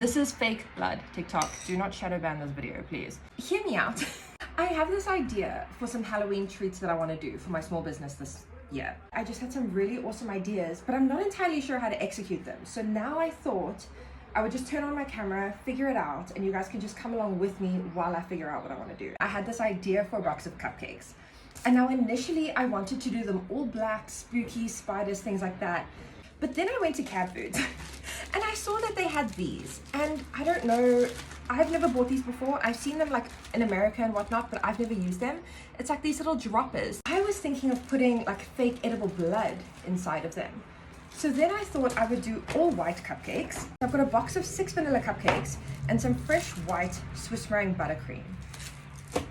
This is fake blood. TikTok, do not shadow ban this video, please. Hear me out. I have this idea for some Halloween treats that I want to do for my small business this year. I just had some really awesome ideas, but I'm not entirely sure how to execute them. So now I thought I would just turn on my camera, figure it out, and you guys can just come along with me while I figure out what I want to do. I had this idea for a box of cupcakes. And now initially I wanted to do them all black, spooky, spiders, things like that. But then I went to cabfoods and I saw that they had these, and I don't know, I've never bought these before. I've seen them like in America and whatnot, but I've never used them. It's like these little droppers. I was thinking of putting like fake edible blood inside of them. So then I thought I would do all white cupcakes. I've got a box of 6 vanilla cupcakes and some fresh white Swiss meringue buttercream.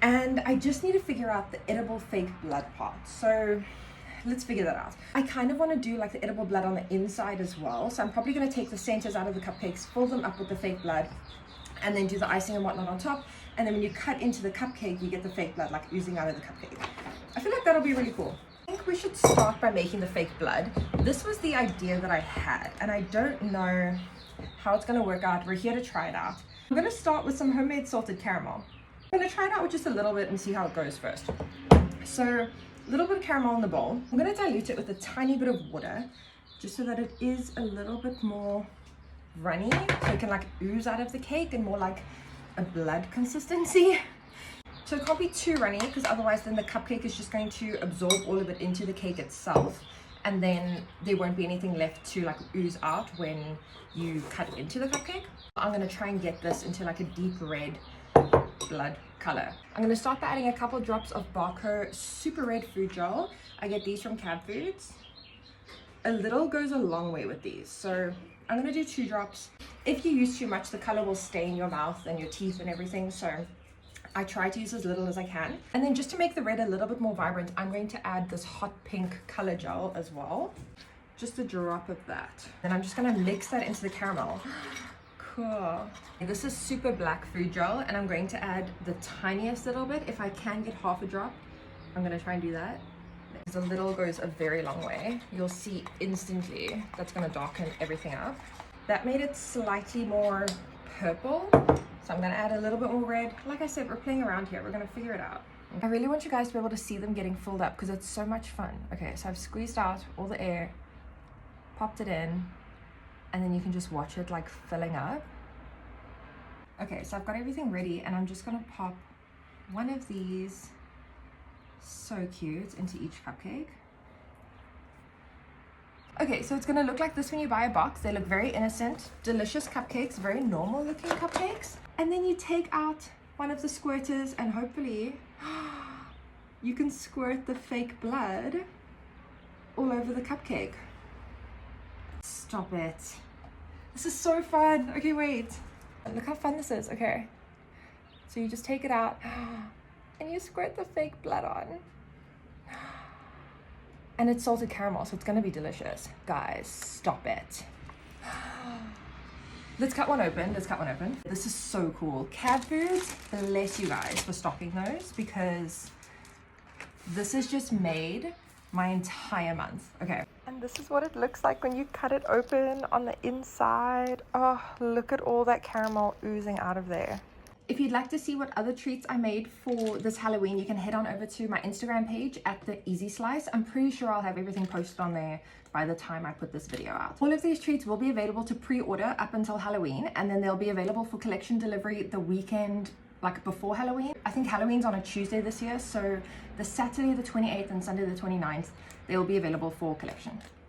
And I just need to figure out the edible fake blood part. So let's figure that out. I kind of want to do like the edible blood on the inside as well. So I'm probably going to take the centers out of the cupcakes, fill them up with the fake blood, and then do the icing and whatnot on top. And then when you cut into the cupcake, you get the fake blood like oozing out of the cupcake. I feel like that'll be really cool. I think we should start by making the fake blood. This was the idea that I had, and I don't know how it's going to work out. We're here to try it out. I'm going to start with some homemade salted caramel. I'm going to try it out with just a little bit and see how it goes first. So a little bit of caramel in the bowl. I'm going to dilute it with a tiny bit of water just so that it is a little bit more runny, so it can like ooze out of the cake and more like a blood consistency. So it can't be too runny because otherwise then the cupcake is just going to absorb all of it into the cake itself, and then there won't be anything left to like ooze out when you cut it into the cupcake. I'm going to try and get this into like a deep red blood color. I'm going to start by adding a couple drops of Barco super red food gel. I get these from cabfoods. A little goes a long way with these, so I'm going to do 2 drops. If you use too much, the color will stain your mouth and your teeth and everything, so I try to use as little as I can. And then just to make the red a little bit more vibrant, I'm going to add this hot pink color gel as well. Just a drop of that. And I'm just going to mix that into the caramel. Cool. This is super black food gel, and I'm going to add the tiniest little bit. If I can get half a drop, I'm going to try and do that. Because a little goes a very long way. You'll see instantly that's going to darken everything up. That made it slightly more purple, so I'm going to add a little bit more red. Like I said, we're playing around here. We're going to figure it out. I really want you guys to be able to see them getting filled up because it's so much fun. Okay, so I've squeezed out all the air, popped it in, and then you can just watch it like filling up. Okay, so I've got everything ready, and I'm just going to pop one of these, so cute, into each cupcake. Okay, so it's going to look like this when you buy a box. They look very innocent, delicious cupcakes, very normal looking cupcakes. And then you take out one of the squirters and hopefully you can squirt the fake blood all over the cupcake. Stop it. This is so fun. Okay, wait. Look how fun this is. Okay. So you just take it out and you squirt the fake blood on. And it's salted caramel, so it's going to be delicious. Guys, stop it. Let's cut one open. Let's cut one open. This is so cool. Cabfoods, bless you guys for stocking those, because this has just made my entire month. Okay. And this is what it looks like when you cut it open on the inside. Oh, look at all that caramel oozing out of there. If you'd like to see what other treats I made for this Halloween, you can head on over to my Instagram page at theeasyslice. I'm pretty sure I'll have everything posted on there by the time I put this video out. All of these treats will be available to pre-order up until Halloween, and then they'll be available for collection delivery the weekend like before Halloween. I think Halloween's on a Tuesday this year, so the Saturday the 28th and Sunday the 29th, they will be available for collection.